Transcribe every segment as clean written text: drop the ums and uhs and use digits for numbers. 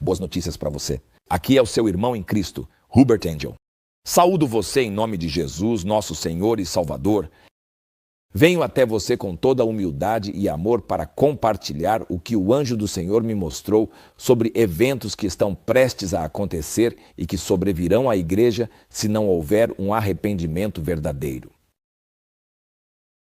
boas notícias para você. Aqui é o seu irmão em Cristo, Hubert Angel. Saúdo você em nome de Jesus, nosso Senhor e Salvador. Venho até você com toda a humildade e amor para compartilhar o que o anjo do Senhor me mostrou sobre eventos que estão prestes a acontecer e que sobrevirão à igreja se não houver um arrependimento verdadeiro.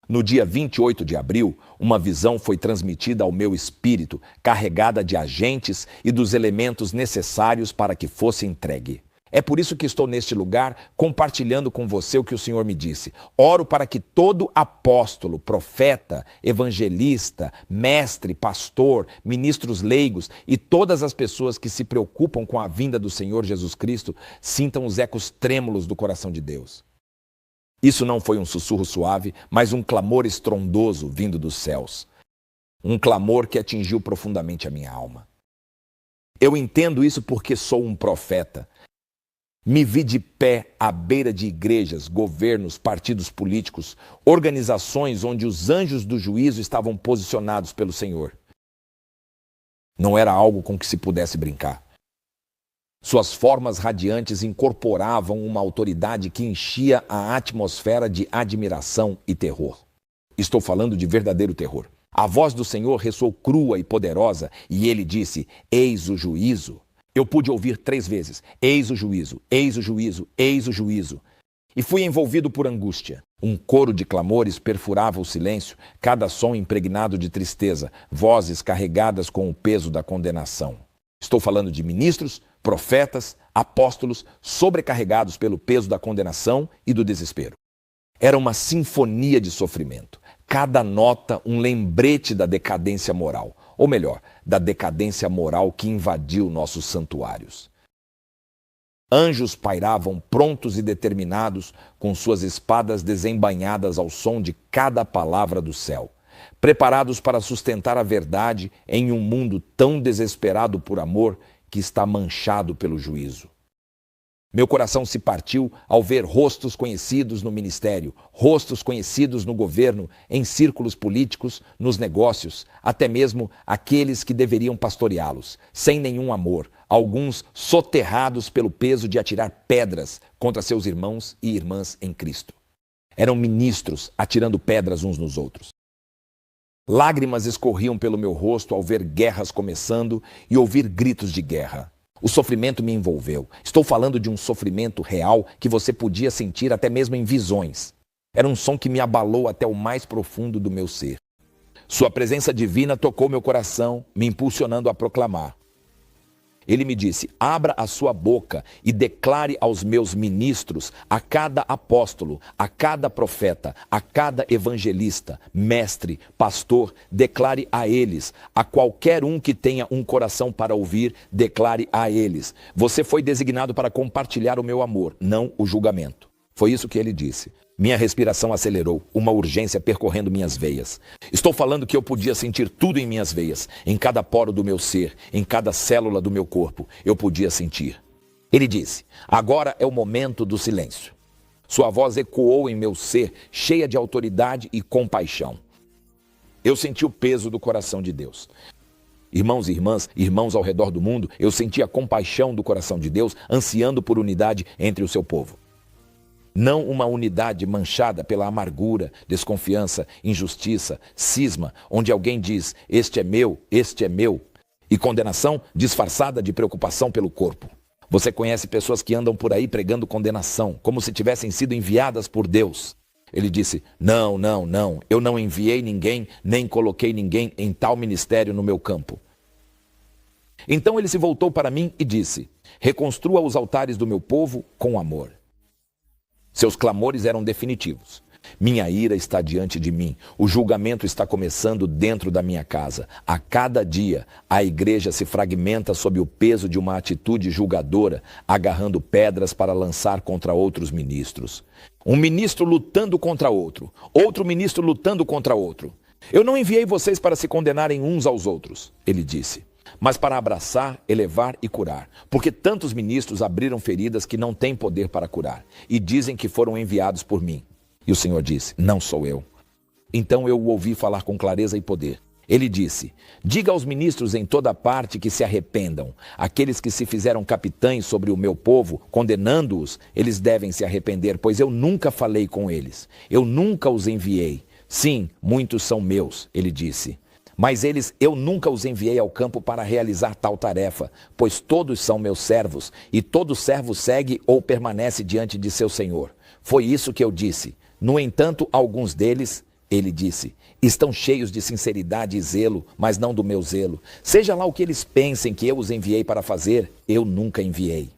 No dia 28 de abril, uma visão foi transmitida ao meu espírito, carregada de agentes e dos elementos necessários para que fosse entregue. É por isso que estou neste lugar compartilhando com você o que o Senhor me disse. Oro para que todo apóstolo, profeta, evangelista, mestre, pastor, ministros leigos e todas as pessoas que se preocupam com a vinda do Senhor Jesus Cristo sintam os ecos trêmulos do coração de Deus. Isso não foi um sussurro suave, mas um clamor estrondoso vindo dos céus. Um clamor que atingiu profundamente a minha alma. Eu entendo isso porque sou um profeta. Me vi de pé à beira de igrejas, governos, partidos políticos, organizações onde os anjos do juízo estavam posicionados pelo Senhor. Não era algo com que se pudesse brincar. Suas formas radiantes incorporavam uma autoridade que enchia a atmosfera de admiração e terror. Estou falando de verdadeiro terror. A voz do Senhor ressoou crua e poderosa e ele disse: eis o juízo. Eu pude ouvir 3 vezes: eis o juízo, eis o juízo, eis o juízo. E fui envolvido por angústia. Um coro de clamores perfurava o silêncio, cada som impregnado de tristeza, vozes carregadas com o peso da condenação. Estou falando de ministros, profetas, apóstolos, sobrecarregados pelo peso da condenação e do desespero. Era uma sinfonia de sofrimento. Cada nota um lembrete da decadência moral. Ou melhor, da decadência moral que invadiu nossos santuários. Anjos pairavam prontos e determinados, com suas espadas desembainhadas ao som de cada palavra do céu, preparados para sustentar a verdade em um mundo tão desesperado por amor que está manchado pelo juízo. Meu coração se partiu ao ver rostos conhecidos no ministério, rostos conhecidos no governo, em círculos políticos, nos negócios, até mesmo aqueles que deveriam pastoreá-los, sem nenhum amor, alguns soterrados pelo peso de atirar pedras contra seus irmãos e irmãs em Cristo. Eram ministros atirando pedras uns nos outros. Lágrimas escorriam pelo meu rosto ao ver guerras começando e ouvir gritos de guerra. O sofrimento me envolveu. Estou falando de um sofrimento real que você podia sentir até mesmo em visões. Era um som que me abalou até o mais profundo do meu ser. Sua presença divina tocou meu coração, me impulsionando a proclamar. Ele me disse: abra a sua boca e declare aos meus ministros, a cada apóstolo, a cada profeta, a cada evangelista, mestre, pastor, declare a eles, a qualquer um que tenha um coração para ouvir, declare a eles. Você foi designado para compartilhar o meu amor, não o julgamento. Foi isso que ele disse. Minha respiração acelerou, uma urgência percorrendo minhas veias. Estou falando que eu podia sentir tudo em minhas veias, em cada poro do meu ser, em cada célula do meu corpo, eu podia sentir. Ele disse: agora é o momento do silêncio. Sua voz ecoou em meu ser, cheia de autoridade e compaixão. Eu senti o peso do coração de Deus. Irmãos e irmãs, irmãos ao redor do mundo, eu senti a compaixão do coração de Deus, ansiando por unidade entre o seu povo. Não uma unidade manchada pela amargura, desconfiança, injustiça, cisma, onde alguém diz: este é meu, e condenação disfarçada de preocupação pelo corpo. Você conhece pessoas que andam por aí pregando condenação, como se tivessem sido enviadas por Deus. Ele disse: não, eu não enviei ninguém, nem coloquei ninguém em tal ministério no meu campo. Então ele se voltou para mim e disse: reconstrua os altares do meu povo com amor. Seus clamores eram definitivos. Minha ira está diante de mim. O julgamento está começando dentro da minha casa. A cada dia, a igreja se fragmenta sob o peso de uma atitude julgadora, agarrando pedras para lançar contra outros ministros. Um ministro lutando contra outro. Outro ministro lutando contra outro. Eu não enviei vocês para se condenarem uns aos outros, ele disse, mas para abraçar, elevar e curar. Porque tantos ministros abriram feridas que não têm poder para curar e dizem que foram enviados por mim. E o Senhor disse: não sou eu. Então eu o ouvi falar com clareza e poder. Ele disse: diga aos ministros em toda parte que se arrependam. Aqueles que se fizeram capitães sobre o meu povo, condenando-os, eles devem se arrepender, pois eu nunca falei com eles. Eu nunca os enviei. Sim, muitos são meus, ele disse. Mas eu nunca os enviei ao campo para realizar tal tarefa, pois todos são meus servos, e todo servo segue ou permanece diante de seu senhor. Foi isso que eu disse. No entanto, alguns deles, ele disse, estão cheios de sinceridade e zelo, mas não do meu zelo. Seja lá o que eles pensem que eu os enviei para fazer, eu nunca enviei.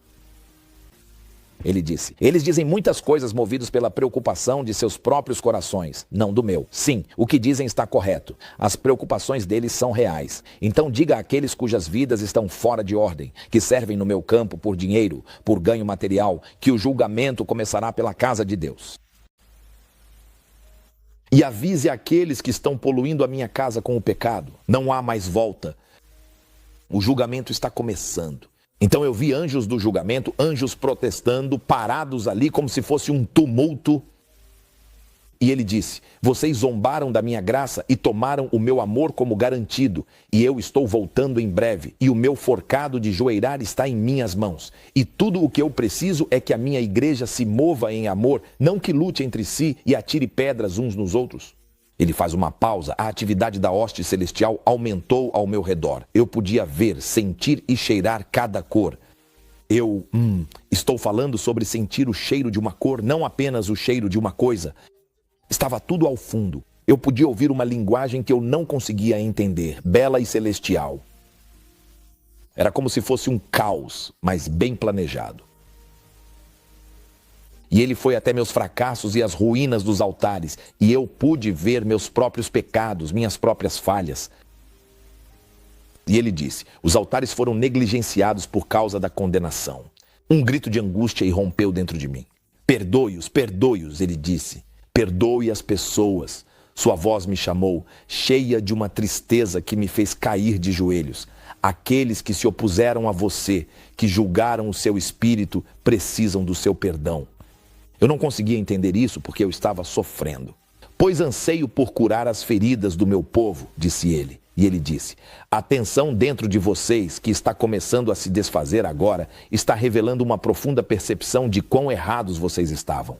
Ele disse, eles dizem muitas coisas movidos pela preocupação de seus próprios corações, não do meu. Sim, o que dizem está correto. As preocupações deles são reais. Então diga àqueles cujas vidas estão fora de ordem, que servem no meu campo por dinheiro, por ganho material, que o julgamento começará pela casa de Deus. E avise aqueles que estão poluindo a minha casa com o pecado. Não há mais volta. O julgamento está começando. Então eu vi anjos do julgamento, anjos protestando, parados ali como se fosse um tumulto. E ele disse, vocês zombaram da minha graça e tomaram o meu amor como garantido. E eu estou voltando em breve. E o meu forcado de joeirar está em minhas mãos. E tudo o que eu preciso é que a minha igreja se mova em amor, não que lute entre si e atire pedras uns nos outros. Ele faz uma pausa. A atividade da hoste celestial aumentou ao meu redor. Eu podia ver, sentir e cheirar cada cor. Estou falando sobre sentir o cheiro de uma cor, não apenas o cheiro de uma coisa. Estava tudo ao fundo. Eu podia ouvir uma linguagem que eu não conseguia entender, bela e celestial. Era como se fosse um caos, mas bem planejado. E ele foi até meus fracassos e as ruínas dos altares, e eu pude ver meus próprios pecados, minhas próprias falhas. E ele disse, os altares foram negligenciados por causa da condenação. Um grito de angústia irrompeu dentro de mim. Perdoe-os, ele disse. Perdoe as pessoas. Sua voz me chamou, cheia de uma tristeza que me fez cair de joelhos. Aqueles que se opuseram a você, que julgaram o seu espírito, precisam do seu perdão. Eu não conseguia entender isso porque eu estava sofrendo. Pois anseio por curar as feridas do meu povo, disse ele. E ele disse, a tensão dentro de vocês, que está começando a se desfazer agora, está revelando uma profunda percepção de quão errados vocês estavam.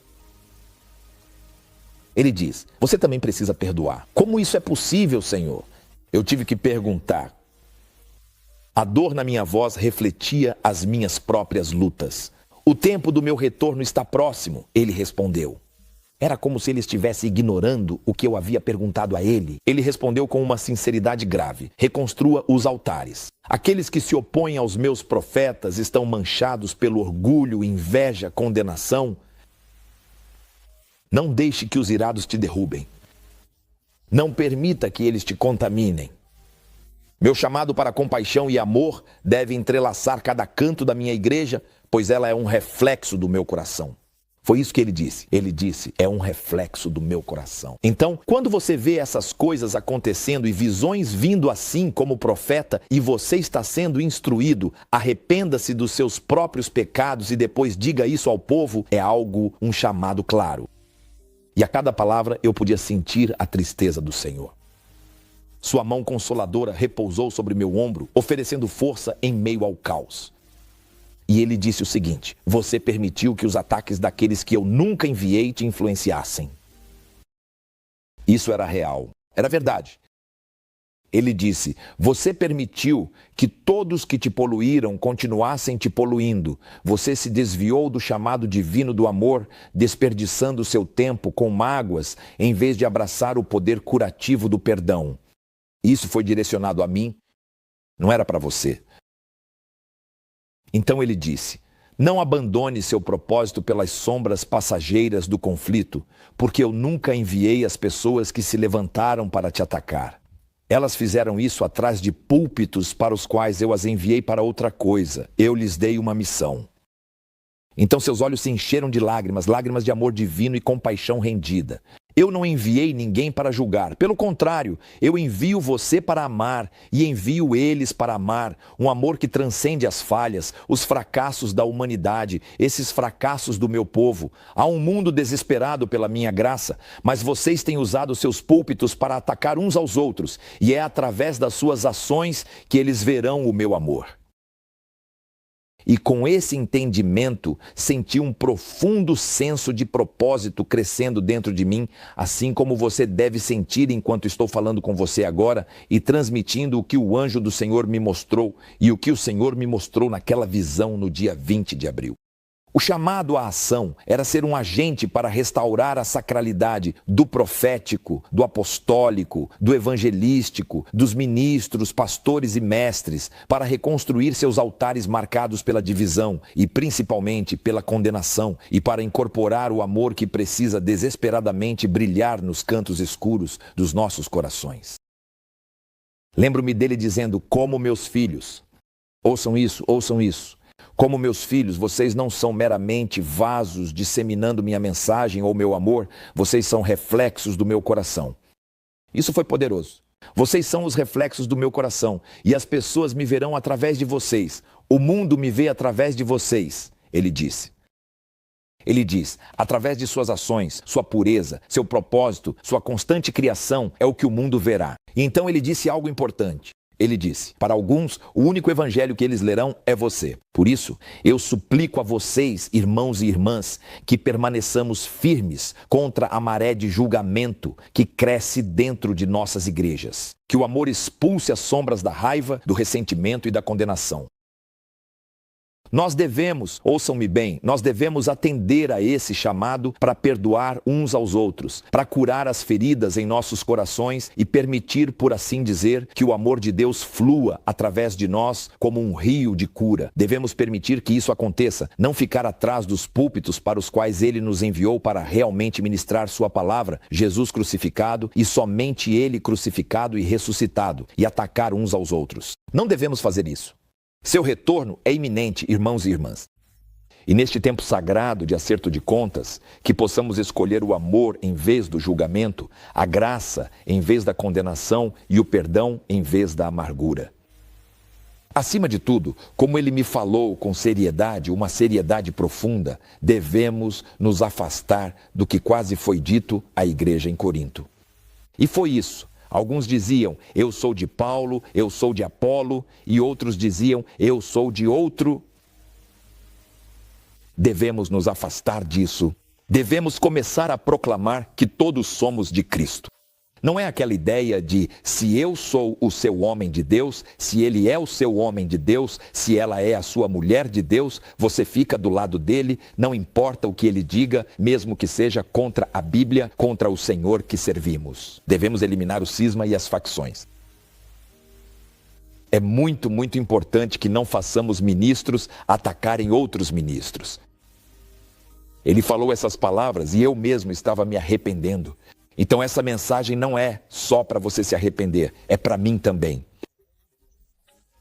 Ele diz, você também precisa perdoar. Como isso é possível, Senhor? Eu tive que perguntar. A dor na minha voz refletia as minhas próprias lutas. O tempo do meu retorno está próximo, ele respondeu. Era como se ele estivesse ignorando o que eu havia perguntado a ele. Ele respondeu com uma sinceridade grave. Reconstrua os altares. Aqueles que se opõem aos meus profetas estão manchados pelo orgulho, inveja, condenação. Não deixe que os irados te derrubem. Não permita que eles te contaminem. Meu chamado para compaixão e amor deve entrelaçar cada canto da minha igreja, pois ela é um reflexo do meu coração. Foi isso que ele disse. Ele disse, é um reflexo do meu coração. Então, quando você vê essas coisas acontecendo e visões vindo assim como profeta, e você está sendo instruído, arrependa-se dos seus próprios pecados e depois diga isso ao povo, é um chamado claro. E a cada palavra eu podia sentir a tristeza do Senhor. Sua mão consoladora repousou sobre meu ombro, oferecendo força em meio ao caos. E ele disse o seguinte, você permitiu que os ataques daqueles que eu nunca enviei te influenciassem. Isso era real, era verdade. Ele disse, você permitiu que todos que te poluíram continuassem te poluindo. Você se desviou do chamado divino do amor, desperdiçando seu tempo com mágoas, em vez de abraçar o poder curativo do perdão. Isso foi direcionado a mim, não era para você. Então ele disse, não abandone seu propósito pelas sombras passageiras do conflito, porque eu nunca enviei as pessoas que se levantaram para te atacar. Elas fizeram isso atrás de púlpitos para os quais eu as enviei para outra coisa. Eu lhes dei uma missão. Então seus olhos se encheram de lágrimas, lágrimas de amor divino e compaixão rendida. Eu não enviei ninguém para julgar. Pelo contrário, eu envio você para amar e envio eles para amar. Um amor que transcende as falhas, os fracassos da humanidade, esses fracassos do meu povo. Há um mundo desesperado pela minha graça, mas vocês têm usado seus púlpitos para atacar uns aos outros, e é através das suas ações que eles verão o meu amor. E com esse entendimento, senti um profundo senso de propósito crescendo dentro de mim, assim como você deve sentir enquanto estou falando com você agora e transmitindo o que o anjo do Senhor me mostrou e o que o Senhor me mostrou naquela visão no dia 20 de abril. O chamado à ação era ser um agente para restaurar a sacralidade do profético, do apostólico, do evangelístico, dos ministros, pastores e mestres, para reconstruir seus altares marcados pela divisão e principalmente pela condenação, e para incorporar o amor que precisa desesperadamente brilhar nos cantos escuros dos nossos corações. Lembro-me dele dizendo: como meus filhos, ouçam isso, ouçam isso. Como meus filhos, vocês não são meramente vasos disseminando minha mensagem ou meu amor, vocês são reflexos do meu coração. Isso foi poderoso. Vocês são os reflexos do meu coração e as pessoas me verão através de vocês. O mundo me vê através de vocês, ele disse. Ele diz, através de suas ações, sua pureza, seu propósito, sua constante criação é o que o mundo verá. E então ele disse algo importante. Ele disse, para alguns, o único evangelho que eles lerão é você. Por isso, eu suplico a vocês, irmãos e irmãs, que permaneçamos firmes contra a maré de julgamento que cresce dentro de nossas igrejas. Que o amor expulse as sombras da raiva, do ressentimento e da condenação. Nós devemos, ouçam-me bem, nós devemos atender a esse chamado para perdoar uns aos outros, para curar as feridas em nossos corações e permitir, por assim dizer, que o amor de Deus flua através de nós como um rio de cura. Devemos permitir que isso aconteça, não ficar atrás dos púlpitos para os quais Ele nos enviou para realmente ministrar Sua palavra, Jesus crucificado e somente Ele crucificado e ressuscitado, e atacar uns aos outros. Não devemos fazer isso. Seu retorno é iminente, irmãos e irmãs. E neste tempo sagrado de acerto de contas, que possamos escolher o amor em vez do julgamento, a graça em vez da condenação e o perdão em vez da amargura. Acima de tudo, como ele me falou com seriedade, uma seriedade profunda, devemos nos afastar do que quase foi dito à igreja em Corinto. E foi isso. Alguns diziam, eu sou de Paulo, eu sou de Apolo, e outros diziam, eu sou de outro. Devemos nos afastar disso. Devemos começar a proclamar que todos somos de Cristo. Não é aquela ideia de se eu sou o seu homem de Deus, se ele é o seu homem de Deus, se ela é a sua mulher de Deus, você fica do lado dele, não importa o que ele diga, mesmo que seja contra a Bíblia, contra o Senhor que servimos. Devemos eliminar o cisma e as facções. É muito, muito importante que não façamos ministros atacarem outros ministros. Ele falou essas palavras e eu mesmo estava me arrependendo. Então essa mensagem não é só para você se arrepender, é para mim também.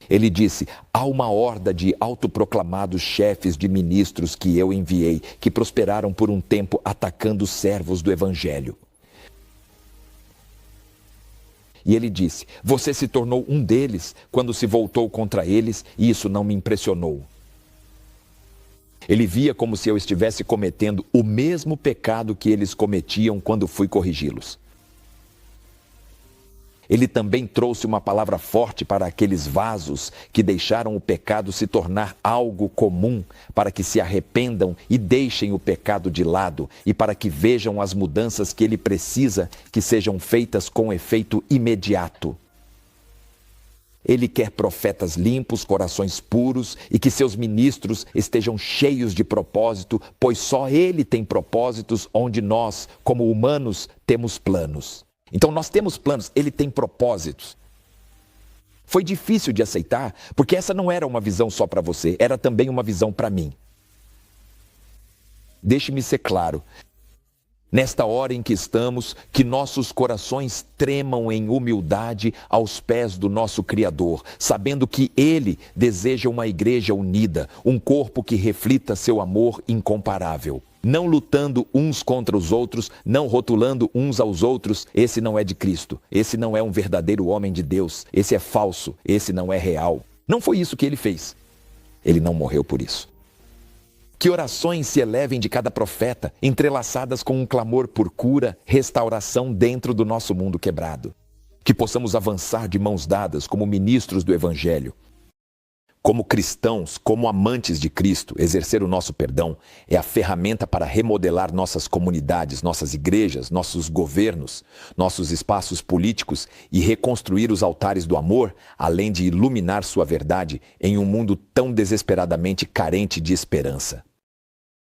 Ele disse, há uma horda de autoproclamados chefes de ministros que eu enviei, que prosperaram por um tempo atacando os servos do Evangelho. E ele disse, você se tornou um deles quando se voltou contra eles e isso não me impressionou. Ele via como se eu estivesse cometendo o mesmo pecado que eles cometiam quando fui corrigi-los. Ele também trouxe uma palavra forte para aqueles vasos que deixaram o pecado se tornar algo comum, para que se arrependam e deixem o pecado de lado e para que vejam as mudanças que ele precisa que sejam feitas com efeito imediato. Ele quer profetas limpos, corações puros e que seus ministros estejam cheios de propósito, pois só Ele tem propósitos onde nós, como humanos, temos planos. Então nós temos planos, Ele tem propósitos. Foi difícil de aceitar, porque essa não era uma visão só para você, era também uma visão para mim. Deixe-me ser claro. Nesta hora em que estamos, que nossos corações tremam em humildade aos pés do nosso Criador, sabendo que Ele deseja uma igreja unida, um corpo que reflita seu amor incomparável. Não lutando uns contra os outros, não rotulando uns aos outros. Esse não é de Cristo, esse não é um verdadeiro homem de Deus, esse é falso, esse não é real. Não foi isso que ele fez. Ele não morreu por isso. Que orações se elevem de cada profeta, entrelaçadas com um clamor por cura, restauração dentro do nosso mundo quebrado. Que possamos avançar de mãos dadas como ministros do Evangelho. Como cristãos, como amantes de Cristo, exercer o nosso perdão é a ferramenta para remodelar nossas comunidades, nossas igrejas, nossos governos, nossos espaços políticos e reconstruir os altares do amor, além de iluminar sua verdade em um mundo tão desesperadamente carente de esperança.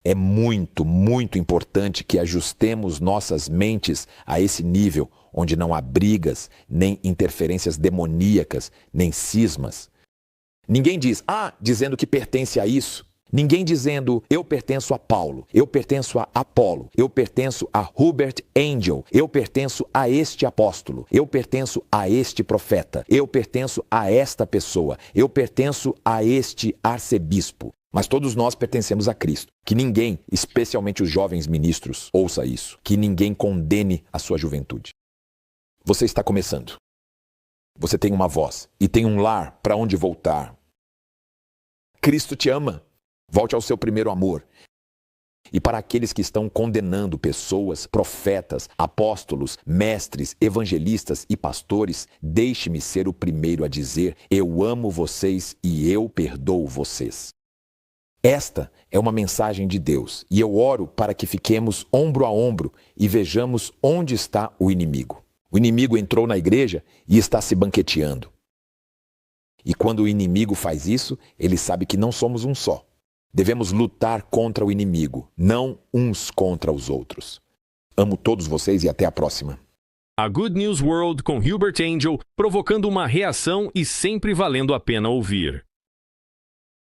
É muito, muito importante que ajustemos nossas mentes a esse nível, onde não há brigas, nem interferências demoníacas, nem cismas. Ninguém diz, dizendo que pertence a isso. Ninguém dizendo, eu pertenço a Paulo, eu pertenço a Apolo, eu pertenço a Hubert Angel, eu pertenço a este apóstolo, eu pertenço a este profeta, eu pertenço a esta pessoa, eu pertenço a este arcebispo. Mas todos nós pertencemos a Cristo. Que ninguém, especialmente os jovens ministros, ouça isso. Que ninguém condene a sua juventude. Você está começando. Você tem uma voz e tem um lar para onde voltar. Cristo te ama. Volte ao seu primeiro amor. E para aqueles que estão condenando pessoas, profetas, apóstolos, mestres, evangelistas e pastores, deixe-me ser o primeiro a dizer: eu amo vocês e eu perdoo vocês. Esta é uma mensagem de Deus e eu oro para que fiquemos ombro a ombro e vejamos onde está o inimigo. O inimigo entrou na igreja e está se banqueteando. E quando o inimigo faz isso, ele sabe que não somos um só. Devemos lutar contra o inimigo, não uns contra os outros. Amo todos vocês e até a próxima. A Good News World com Hubert Angel, provocando uma reação e sempre valendo a pena ouvir.